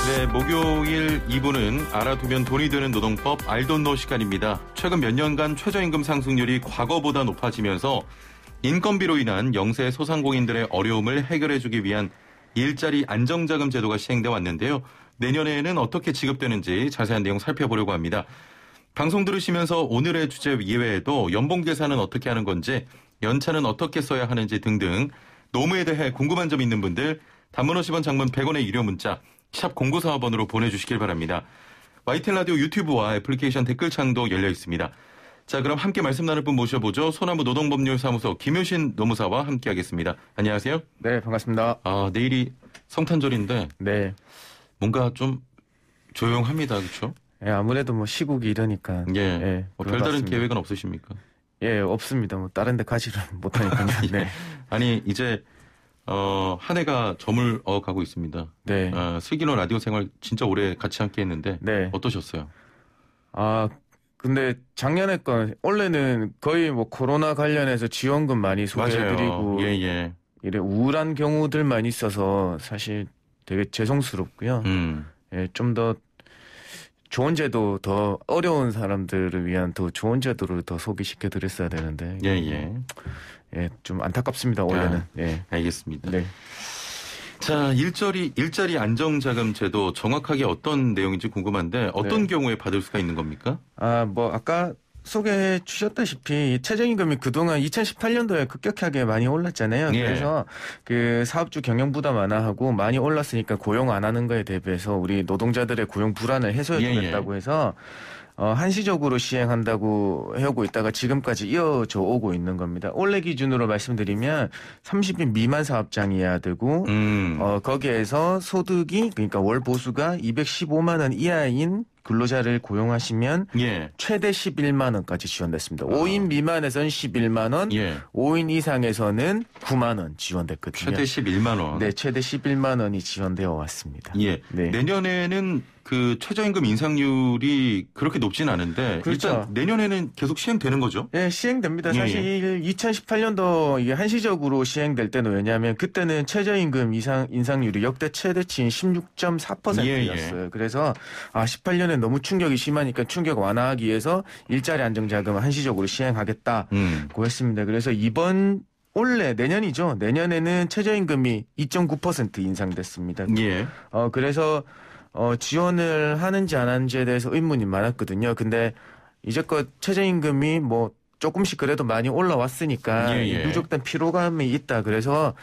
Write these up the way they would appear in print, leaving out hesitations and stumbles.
네, 목요일 2부는 알아두면 돈이 되는 노동법 알돈노 시간입니다. 최근 몇 년간 최저임금 상승률이 과거보다 높아지면서 인건비로 인한 영세 소상공인들의 어려움을 해결해주기 위한 일자리 안정자금 제도가 시행돼 왔는데요. 내년에는 어떻게 지급되는지 자세한 내용 살펴보려고 합니다. 방송 들으시면서 오늘의 주제 이외에도 연봉 계산은 어떻게 하는 건지, 연차는 어떻게 써야 하는지 등등 노무에 대해 궁금한 점 있는 분들 단문 50원, 장문 100원의 유료 문자 샵 0945번으로 보내주시길 바랍니다. YTN 라디오 유튜브와 애플리케이션 댓글창도 열려 있습니다. 자, 그럼 함께 말씀 나눌 분 모셔보죠. 소나무 노동법률사무소 김효신 노무사와 함께하겠습니다. 안녕하세요. 네, 반갑습니다. 내일이 성탄절인데 네. 뭔가 좀 조용합니다. 그렇죠? 예, 아무래도 뭐 시국이 이러니까. 예. 예, 별다른 계획은 없으십니까? 예, 없습니다. 뭐 다른 데 가지를 못하니까요. 예. 네. 아니, 이제 한 해가 저물어 가고 있습니다. 네. 슬기로운 라디오 생활 진짜 오래 같이 함께 했는데 네. 어떠셨어요? 근데 작년에 건 원래는 거의 뭐 코로나 관련해서 지원금 많이 소개해드리고 예. 이래 우울한 경우들만 있어서 사실 되게 죄송스럽고요. 예, 좀 더 좋은 제도, 더 어려운 사람들을 위한 더 좋은 제도를 더 소개시켜 드렸어야 되는데. 예, 좀 안타깝습니다, 올해는. 예. 알겠습니다. 네. 자, 일자리 안정자금 제도 정확하게 어떤 내용인지 궁금한데 어떤 경우에 받을 수가 있는 겁니까? 아까 소개해 주셨다시피 최저임금이 그동안 2018년도에 급격하게 많이 올랐잖아요. 예. 그래서 그 사업주 경영 부담 완화하고 많이 올랐으니까 고용 안 하는 거에 대비해서 우리 노동자들의 고용 불안을 해소해 주겠다고 해서 한시적으로 시행한다고 해오고 있다가 지금까지 이어져 오고 있는 겁니다. 올해 기준으로 말씀드리면 30인 미만 사업장이어야 되고 거기에서 소득이 그러니까 월 보수가 215만 원 이하인 근로자를 고용하시면 최대 11만 원까지 지원됐습니다. 5인 미만에서는 11만 원, 5인 이상에서는 9만 원 지원됐거든요. 최대 11만 원. 네, 최대 11만 원이 지원되어 왔습니다. 예. 네. 내년에는 그 최저임금 인상률이 그렇게 높진 않은데 그렇죠. 일단 내년에는 계속 시행되는 거죠? 네, 시행됩니다. 사실 2018년도 이게 한시적으로 시행될 때는 왜냐하면 그때는 최저임금 인상률이 역대 최대치인 16.4%였어요. 그래서 18년에 너무 충격이 심하니까 충격 완화하기 위해서 일자리 안정자금을 한시적으로 시행하겠다고 했습니다. 그래서 올해 내년이죠. 내년에는 최저임금이 2.9% 인상됐습니다. 그래서 지원을 하는지 안 하는지에 대해서 의문이 많았거든요. 근데 이제껏 최저임금이 뭐 조금씩 그래도 많이 올라왔으니까 누적된 피로감이 있다. 그래서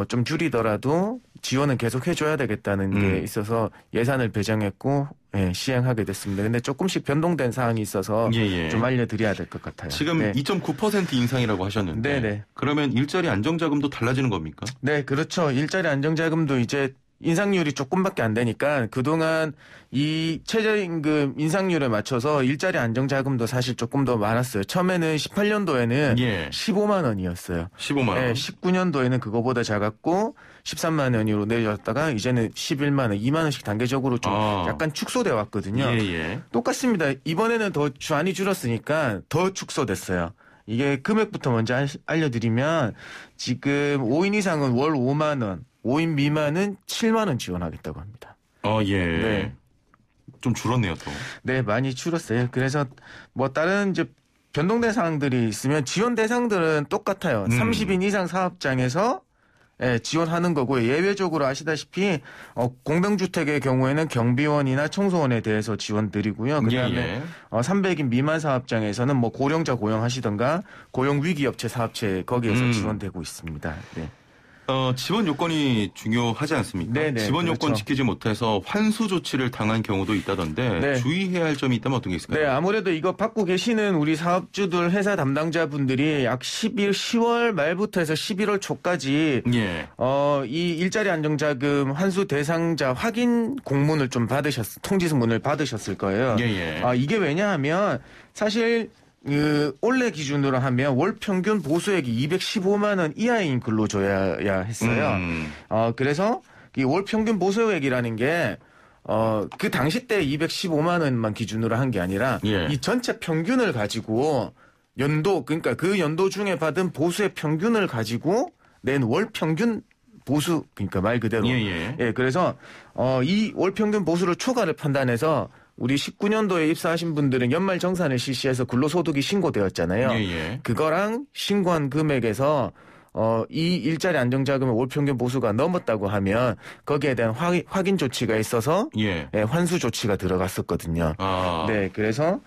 좀 줄이더라도 지원은 계속 해줘야 되겠다는 게 있어서 예산을 배정했고 시행하게 됐습니다. 근데 조금씩 변동된 사항이 있어서 좀 알려드려야 될 것 같아요. 지금 2.9% 인상이라고 하셨는데 그러면 일자리 안정자금도 달라지는 겁니까? 네, 그렇죠. 일자리 안정자금도 이제 인상률이 조금밖에 안 되니까 그동안 이 최저임금 인상률에 맞춰서 일자리 안정자금도 사실 조금 더 많았어요. 처음에는 18년도에는 15만 원이었어요. 15만 원. 네, 19년도에는 그거보다 작았고 13만 원으로 내렸다가 이제는 11만 원, 2만 원씩 단계적으로 좀 약간 축소돼 왔거든요. 똑같습니다. 이번에는 더 많이 줄었으니까 더 축소됐어요. 이게 금액부터 먼저 알려드리면 지금 5인 이상은 월 5만 원, 5인 미만은 7만 원 지원하겠다고 합니다. 네. 좀 줄었네요, 또. 네, 많이 줄었어요. 그래서 뭐 다른 이제 변동된 사항들이 있으면 지원 대상들은 똑같아요. 30인 이상 사업장에서 지원하는 거고요. 예외적으로 아시다시피 공동주택의 경우에는 경비원이나 청소원에 대해서 지원 드리고요. 그다음에 300인 미만 사업장에서는 뭐 고령자 고용하시던가 고용위기업체 사업체 거기에서 지원되고 있습니다. 네. 지원 요건이 중요하지 않습니까? 네네, 지원 요건 그렇죠. 지키지 못해서 환수 조치를 당한 경우도 있다던데 주의해야 할 점이 있다면 어떤 게 있을까요? 네, 아무래도 이거 받고 계시는 우리 사업주들 회사 담당자분들이 약 10월 말부터 해서 11월 초까지 이 일자리 안정자금 환수 대상자 확인 공문을 좀 통지문을 받으셨을 거예요. 이게 왜냐하면 사실 올해 기준으로 하면 월 평균 보수액이 215만 원 이하인 근로자여야 했어요. 그래서 이 월 평균 보수액이라는 게 그 당시 때 215만 원만 기준으로 한 게 아니라 이 전체 평균을 가지고 그러니까 그 연도 중에 받은 보수의 평균을 가지고 낸 월 평균 보수 그러니까 말 그대로 예, 그래서 이 월평균 보수를 초과를 판단해서 우리 19년도에 입사하신 분들은 연말 정산을 실시해서 근로소득이 신고되었잖아요. 그거랑 신고한 금액에서 이 일자리 안정자금의 월평균 보수가 넘었다고 하면 거기에 대한 확인 조치가 있어서 예, 환수 조치가 들어갔었거든요. 네, 그래서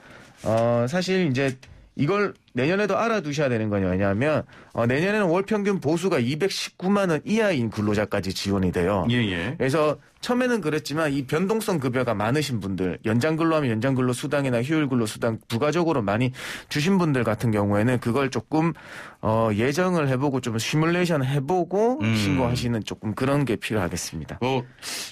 사실 이제 이걸 내년에도 알아두셔야 되는 거냐 왜냐하면 내년에는 월평균 보수가 219만 원 이하인 근로자까지 지원이 돼요. 그래서 처음에는 그랬지만 이 변동성 급여가 많으신 분들 연장 근로하면 연장 근로 수당이나 휴일 근로 수당 부가적으로 많이 주신 분들 같은 경우에는 그걸 조금 예정을 해보고 좀 시뮬레이션 해보고 신고하시는 조금 그런 게 필요하겠습니다.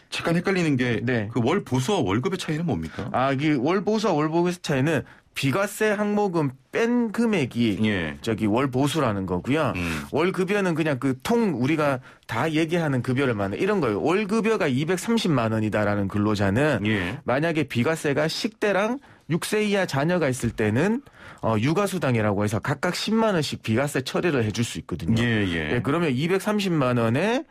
잠깐 헷갈리는 게 그 월 보수와 월급의 차이는 뭡니까? 이 월 보수와 월급의 차이는 비과세 항목은 뺀 금액이 저기 월 보수라는 거고요. 월 급여는 그냥 그 우리가 다 얘기하는 급여를 말하는 이런 거예요. 월 급여가 230만 원이다라는 근로자는 만약에 비과세가 식대랑 6세 이하 자녀가 있을 때는 육아수당이라고 해서 각각 10만 원씩 비과세 처리를 해줄 수 있거든요. 그러면 230만 원에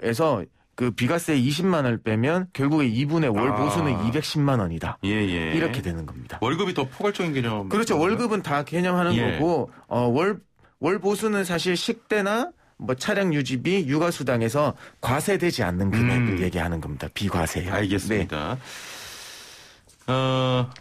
에서 그 비과세 20만 원을 빼면 결국에 2분의 월 보수는 210만 원이다. 이렇게 되는 겁니다. 월급이 더 포괄적인 개념. 그렇죠. 월급은 다 개념하는 거고 월 보수는 사실 식대나 뭐 차량 유지비, 육아수당에서 과세되지 않는 금액을 얘기하는 겁니다. 비과세. 알겠습니다.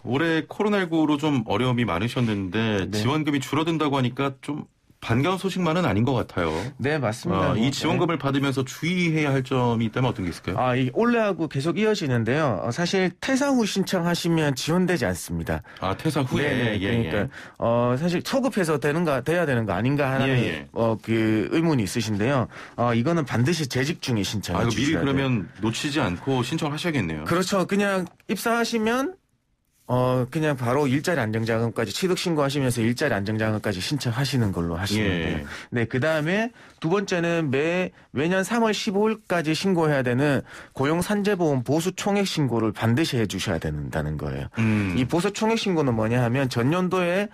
올해 코로나19로 좀 어려움이 많으셨는데 지원금이 줄어든다고 하니까 좀 반가운 소식만은 아닌 것 같아요. 네, 맞습니다. 이 지원금을 받으면서 주의해야 할 점이 있다면 어떤 게 있을까요? 이 올해하고 계속 이어지는데요. 사실 퇴사 후 신청하시면 지원되지 않습니다. 퇴사 후에? 그러니까 사실 소급해서 돼야 되는 거 아닌가 하는 그 의문이 있으신데요. 이거는 반드시 재직 중에 신청해 주셔야 돼요. 미리 그러면 놓치지 않고 신청하셔야겠네요. 그렇죠. 그냥 입사하시면 그냥 바로 일자리 안정자금까지 취득 신고하시면서 일자리 안정자금까지 신청하시는 걸로 하시면 돼요. 네, 그 다음에 두 번째는 매년 3월 15일까지 신고해야 되는 고용산재보험 보수 총액 신고를 반드시 해주셔야 된다는 거예요. 이 보수 총액 신고는 뭐냐 하면 전년도에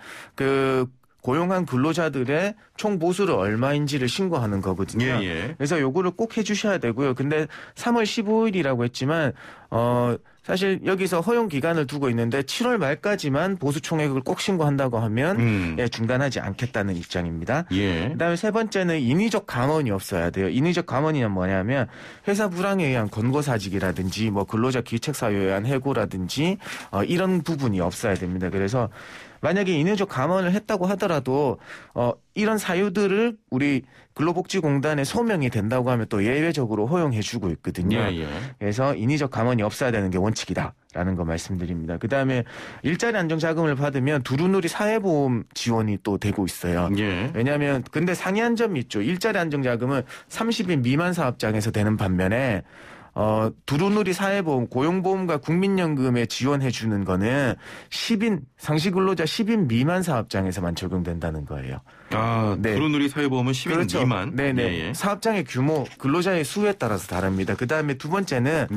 고용한 근로자들의 총 보수를 얼마인지를 신고하는 거거든요. 그래서 요거를 꼭 해주셔야 되고요. 근데 3월 15일이라고 했지만 사실 여기서 허용 기간을 두고 있는데 7월 말까지만 보수 총액을 꼭 신고한다고 하면 중단하지 않겠다는 입장입니다. 그다음에 세 번째는 인위적 감원이 없어야 돼요. 인위적 감원이란 뭐냐면 회사 불황에 의한 권고사직이라든지 뭐 근로자 기책사유에 의한 해고라든지 이런 부분이 없어야 됩니다. 그래서 만약에 인위적 감원을 했다고 하더라도 이런 사유들을 우리 근로복지공단에 소명이 된다고 하면 또 예외적으로 허용해주고 있거든요. 그래서 인위적 감원이 없어야 되는 게 원칙이다라는 거 말씀드립니다. 그다음에 일자리 안정자금을 받으면 두루누리 사회보험 지원이 또 되고 있어요. 왜냐하면 근데 상이한 점이 있죠. 일자리 안정자금은 30인 미만 사업장에서 되는 반면에 두루누리 사회보험, 고용보험과 국민연금에 지원해주는 거는 10인, 상시근로자 10인 미만 사업장에서만 적용된다는 거예요. 두루누리 사회보험은 10인 그렇죠. 미만? 네네. 사업장의 규모, 근로자의 수에 따라서 다릅니다. 그 다음에 두 번째는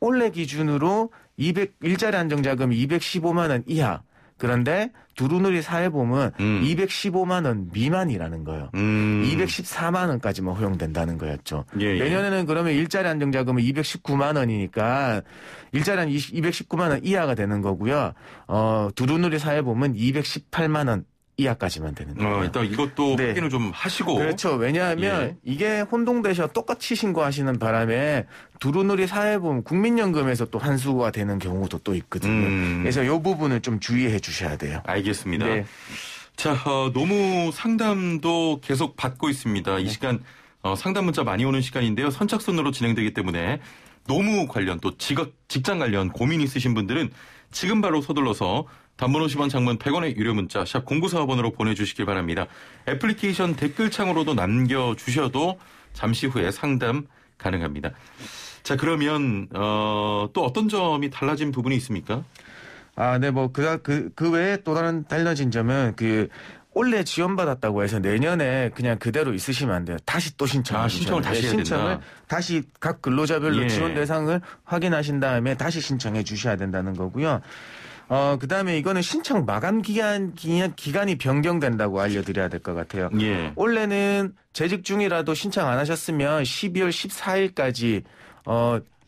올해 기준으로 일자리 안정자금 215만 원 이하. 그런데 두루누리 사회보험은 215만 원 미만이라는 거예요. 214만 원까지만 허용된다는 거였죠. 내년에는 그러면 일자리 안정자금은 219만 원이니까 일자리 219만 원 이하가 되는 거고요. 두루누리 사회보험은 218만 원 이하까지만 되는 거예요. 일단 이것도 확인을 좀 하시고. 그렇죠. 왜냐하면 이게 혼동되셔 똑같이 신고하시는 바람에 두루누리 사회보험 국민연금에서 또 환수가 되는 경우도 또 있거든요. 그래서 이 부분을 좀 주의해 주셔야 돼요. 알겠습니다. 자, 노무 상담도 계속 받고 있습니다. 이 시간 상담 문자 많이 오는 시간인데요. 선착순으로 진행되기 때문에 노무 관련 또 직장 관련 고민 있으신 분들은 지금 바로 서둘러서 단문 50원 장문 100원의 유료 문자 샵 0945번으로 보내주시길 바랍니다. 애플리케이션 댓글창으로도 남겨주셔도 잠시 후에 상담 가능합니다. 자, 그러면 또 어떤 점이 달라진 부분이 있습니까? 그 외에 또 다른 달라진 점은 올해 지원받았다고 해서 내년에 그냥 그대로 있으시면 안 돼요. 다시 또 신청을 다시 해야 신청을 다시 각 근로자별로 지원 대상을 확인하신 다음에 다시 신청해 주셔야 된다는 거고요. 그다음에 이거는 신청 마감 기간이 변경된다고 알려드려야 될 것 같아요. 예. 원래는 재직 중이라도 신청 안 하셨으면 12월 14일까지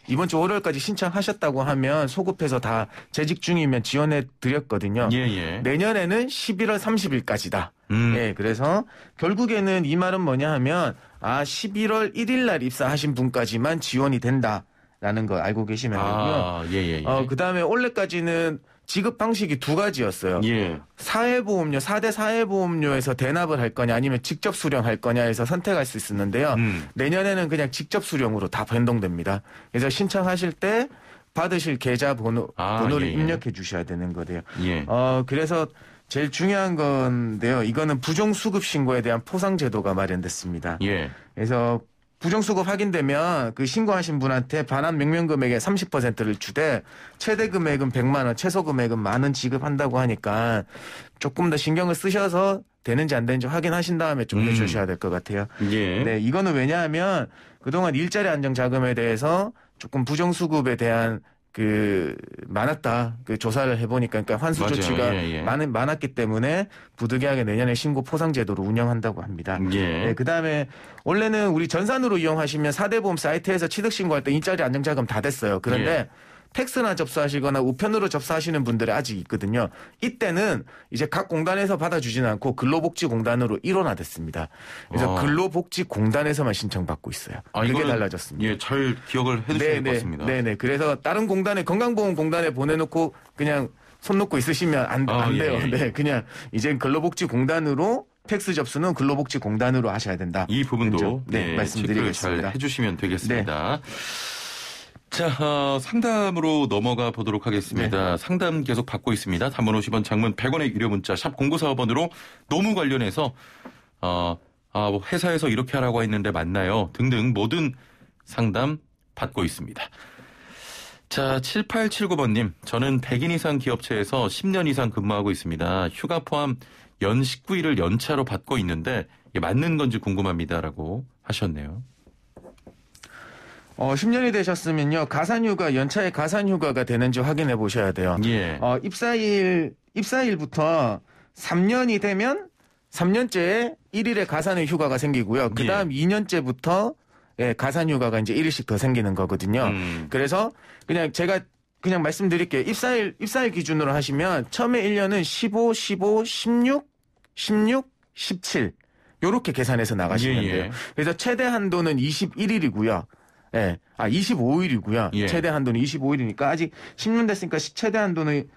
이번 주 월요일까지 신청하셨다고 하면 소급해서 다 재직 중이면 지원해 드렸거든요. 예. 내년에는 11월 30일까지다. 예, 그래서 결국에는 이 말은 뭐냐 하면 11월 1일 날 입사하신 분까지만 지원이 된다라는 거 알고 계시면 되고요. 예. 그다음에 원래까지는 지급 방식이 두 가지였어요. 예. 사회보험료, 4대 사회보험료에서 대납을 할 거냐 아니면 직접 수령할 거냐 해서 선택할 수 있었는데요. 내년에는 그냥 직접 수령으로 다 변동됩니다. 그래서 신청하실 때 받으실 계좌 번호를 입력해 주셔야 되는 거예요. 예. 그래서 제일 중요한 건데요. 이거는 부정수급 신고에 대한 포상 제도가 마련됐습니다. 예. 그래서 부정수급 확인되면 그 신고하신 분한테 반환 명령금액의 30%를 주되 최대 금액은 100만 원, 최소 금액은 10,000원 지급한다고 하니까 조금 더 신경을 쓰셔서 되는지 안 되는지 확인하신 다음에 좀 해주셔야 될 것 같아요. 예. 네, 이거는 왜냐하면 그동안 일자리 안정 자금에 대해서 조금 부정수급에 대한 많았다. 조사를 해보니까, 그러니까 환수 맞아요. 조치가 예. 많았기 때문에 부득이하게 내년에 신고 포상 제도를 운영한다고 합니다. 예. 네, 그 다음에 원래는 우리 전산으로 이용하시면 4대 보험 사이트에서 취득 신고할 때 일자리 안정자금 다 됐어요. 그런데 팩스나 접수하시거나 우편으로 접수하시는 분들이 아직 있거든요. 이때는 이제 각 공단에서 받아주지는 않고 근로복지공단으로 일원화됐습니다. 그래서 근로복지공단에서만 신청받고 있어요. 그게 달라졌습니다. 예, 잘 기억을 해주셔야 될 것 같습니다. 네네. 그래서 다른 공단에 건강보험공단에 보내놓고 그냥 손 놓고 있으시면 안 돼요. 예. 네, 그냥 이제 근로복지공단으로 팩스 접수는 근로복지공단으로 하셔야 된다. 이 부분도 말씀드리겠습니다. 잘 해주시면 되겠습니다. 자, 상담으로 넘어가 보도록 하겠습니다. 네. 상담 계속 받고 있습니다. 단문 50원, 장문 100원의 유료 문자 샵 0945번으로 노무 관련해서 뭐 회사에서 이렇게 하라고 했는데 맞나요? 등등 모든 상담 받고 있습니다. 자, 7879번님. 저는 100인 이상 기업체에서 10년 이상 근무하고 있습니다. 휴가 포함 연 19일을 연차로 받고 있는데 이게 맞는 건지 궁금합니다라고 하셨네요. 10년이 되셨으면요. 가산휴가, 연차의 가산휴가가 되는지 확인해 보셔야 돼요. 예. 입사일부터 3년이 되면 3년째에 1일의 가산의 휴가가 생기고요. 그 다음 2년째부터 가산휴가가 이제 1일씩 더 생기는 거거든요. 그래서 제가 말씀드릴게요. 입사일 기준으로 하시면 처음에 1년은 15, 15, 16, 17 요렇게 계산해서 나가시면 돼요. 그래서 최대 한도는 21일이고요. 25일이고요. 최대 한도는 25일이니까 아직 10년 됐으니까 최대 한도는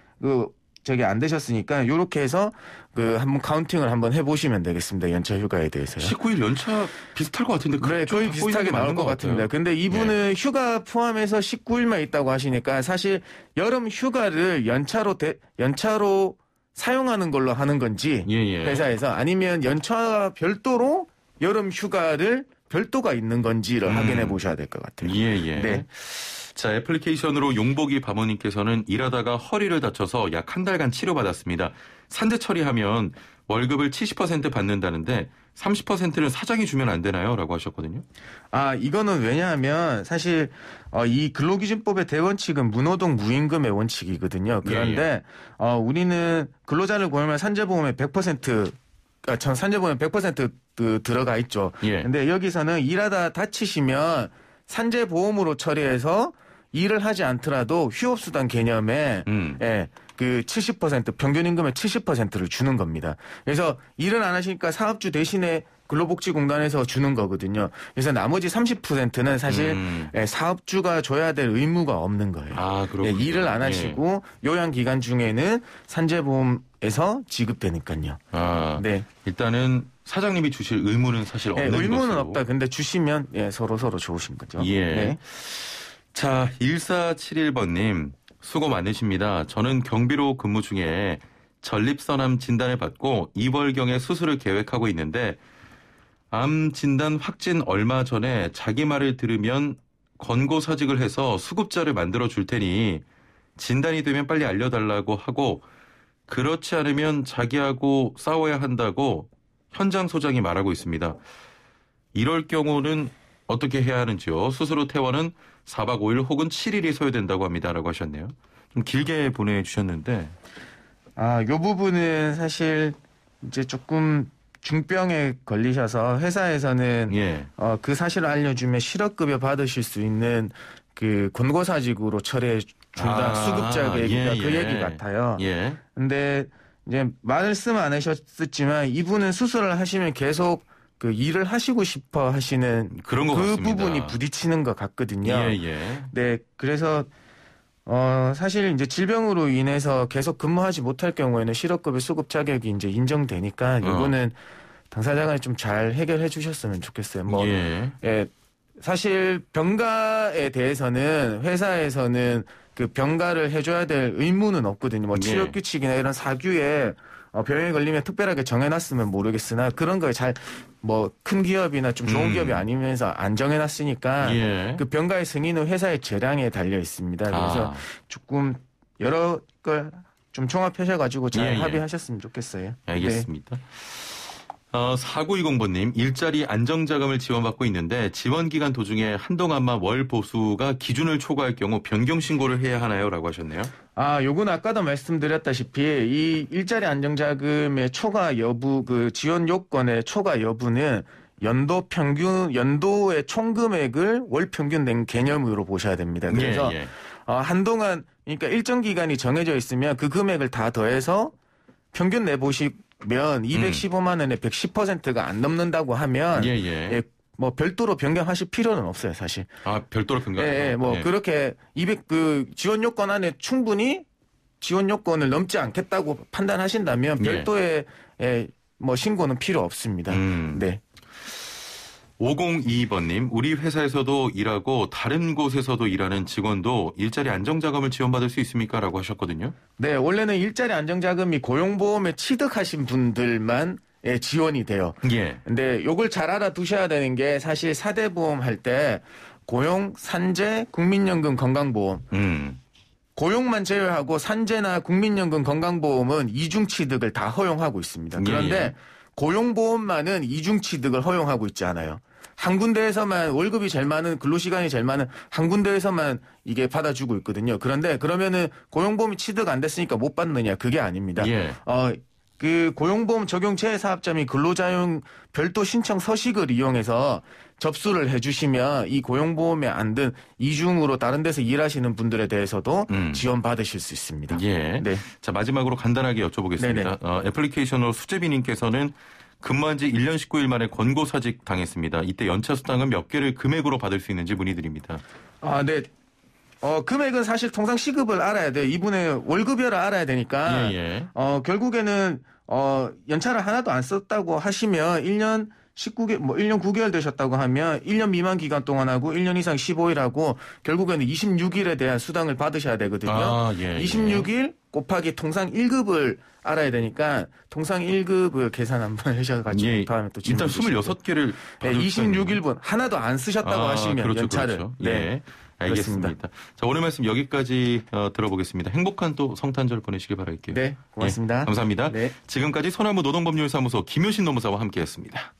안 되셨으니까 요렇게 해서 한번 카운팅을 한번 해보시면 되겠습니다. 연차 휴가에 대해서요. 19일 연차 비슷할 것 같은데. 그래, 거의 비슷하게 나올 것 같은데. 근데 이분은 휴가 포함해서 19일만 있다고 하시니까 사실 여름 휴가를 연차로 사용하는 걸로 하는 건지 회사에서 아니면 연차 별도로 여름 휴가를 별도가 있는 건지를 확인해 보셔야 될 것 같아요. 네. 자, 애플리케이션으로 용복이 바모님께서는 일하다가 허리를 다쳐서 약 한 달간 치료받았습니다. 산재 처리하면 월급을 70% 받는다는데 30%는 사장이 주면 안 되나요? 라고 하셨거든요. 이거는 왜냐하면 사실 이 근로기준법의 대원칙은 무노동 무임금의 원칙이거든요. 그런데 우리는 근로자를 고용하면 산재보험에 100% 산재보험에 100% 들어가 있죠. 근데 여기서는 일하다 다치시면 산재보험으로 처리해서 일을 하지 않더라도 휴업수당 개념에 70% 평균 임금의 70%를 주는 겁니다. 그래서 일을 안 하시니까 사업주 대신에 근로복지공단에서 주는 거거든요. 그래서 나머지 30%는 사실 사업주가 줘야 될 의무가 없는 거예요. 일을 안 하시고 요양기간 중에는 산재보험에서 지급되니까요. 네. 일단은 사장님이 주실 의무는 사실 없는 것으로. 의무는 없다. 근데 주시면 서로 좋으신 거죠. 네. 자, 1471번님 수고 많으십니다. 저는 경비로 근무 중에 전립선암 진단을 받고 2월경에 수술을 계획하고 있는데 암 진단 확진 얼마 전에 자기 말을 들으면 권고사직을 해서 수급자를 만들어 줄 테니 진단이 되면 빨리 알려달라고 하고 그렇지 않으면 자기하고 싸워야 한다고 현장 소장이 말하고 있습니다. 이럴 경우는 어떻게 해야 하는지요? 수술 후 퇴원은 4박 5일 혹은 7일이 소요된다고 합니다. 라고 하셨네요. 좀 길게 보내주셨는데. 요 부분은 사실 이제 조금 중병에 걸리셔서 회사에서는 예. 그 사실을 알려주면 실업급여 받으실 수 있는 그 권고사직으로 처리해 준다 수급자 얘기가 그 얘기 같아요. 예. 근데 이제 말씀 안 하셨지만 이분은 수술을 하시면 계속 그 일을 하시고 싶어 하시는 그런 것 그 같습니다. 부분이 부딪히는 것 같거든요. 예. 네, 그래서 사실 이제 질병으로 인해서 계속 근무하지 못할 경우에는 실업급여 수급 자격이 이제 인정되니까 이거는 당사자가 좀 잘 해결해 주셨으면 좋겠어요. 예, 사실 병가에 대해서는 회사에서는 그 병가를 해줘야 될 의무는 없거든요. 뭐 치료규칙이나 이런 사규에 병에 걸리면 특별하게 정해놨으면 모르겠으나 그런 거에 잘 뭐 큰 기업이나 좀 좋은 기업이 아니면서 안 정해놨으니까 그 병가의 승인은 회사의 재량에 달려 있습니다. 그래서 조금 여러 걸 좀 종합하셔가지고 잘 합의하셨으면 좋겠어요. 알겠습니다. 네. 4920번님, 일자리 안정자금을 지원받고 있는데 지원기간 도중에 한동안만 월 보수가 기준을 초과할 경우 변경 신고를 해야 하나요? 라고 하셨네요. 요건 아까도 말씀드렸다시피 이 일자리 안정자금의 초과 여부, 그 지원 요건의 초과 여부는 연도의 총금액을 월 평균 낸 개념으로 보셔야 됩니다. 그래서 한동안, 그러니까 일정 기간이 정해져 있으면 그 금액을 다 더해서 평균 내보시면 215만 원에 110%가 안 넘는다고 하면 뭐 별도로 변경하실 필요는 없어요, 사실. 별도로 변경? 그렇게 그 지원 요건 안에 충분히 지원 요건을 넘지 않겠다고 판단하신다면 별도의 뭐 신고는 필요 없습니다. 네. 5022번님, 우리 회사에서도 일하고 다른 곳에서도 일하는 직원도 일자리 안정자금을 지원받을 수 있습니까? 라고 하셨거든요. 네, 원래는 일자리 안정자금이 고용보험에 취득하신 분들만 지원이 돼요. 근데 요걸 잘 알아두셔야 되는 게 사실 4대 보험 할 때 고용, 산재, 국민연금, 건강보험. 고용만 제외하고 산재나 국민연금, 건강보험은 이중 취득을 다 허용하고 있습니다. 그런데 고용보험만은 이중 취득을 허용하고 있지 않아요. 한 군데에서만 월급이 제일 많은 근로시간이 제일 많은 한 군데에서만 이게 받아주고 있거든요. 그런데 그러면은 고용보험이 취득 안 됐으니까 못 받느냐? 그게 아닙니다. 그 고용보험 적용 재사업자 및 근로자용 별도 신청 서식을 이용해서 접수를 해주시면 이 고용보험에 안 든 이중으로 다른 데서 일하시는 분들에 대해서도 지원받으실 수 있습니다. 네. 자, 마지막으로 간단하게 여쭤보겠습니다. 애플리케이션으로 수재비님께서는 근무한 지 1년 19일 만에 권고사직 당했습니다. 이때 연차 수당은 몇 개를 금액으로 받을 수 있는지 문의드립니다. 네. 금액은 사실 통상 시급을 알아야 돼요. 이분의 월급여를 알아야 되니까. 결국에는, 연차를 하나도 안 썼다고 하시면 1년 1년 9개월 되셨다고 하면 1년 미만 기간 동안 하고 1년 이상 15일 하고 결국에는 26일에 대한 수당을 받으셔야 되거든요. 26일 곱하기 통상 1급을 알아야 되니까 통상 1급을 계산 한번 하셔가지고 다음에 또 일단 26개를 26일분 하나도 안 쓰셨다고 하시면 연차를. 네. 알겠습니다. 자, 오늘 말씀 여기까지 들어보겠습니다. 행복한 또 성탄절 보내시길 바랄게요. 네, 고맙습니다. 감사합니다. 네. 지금까지 소나무 노동법률사무소 김효신 노무사와 함께했습니다.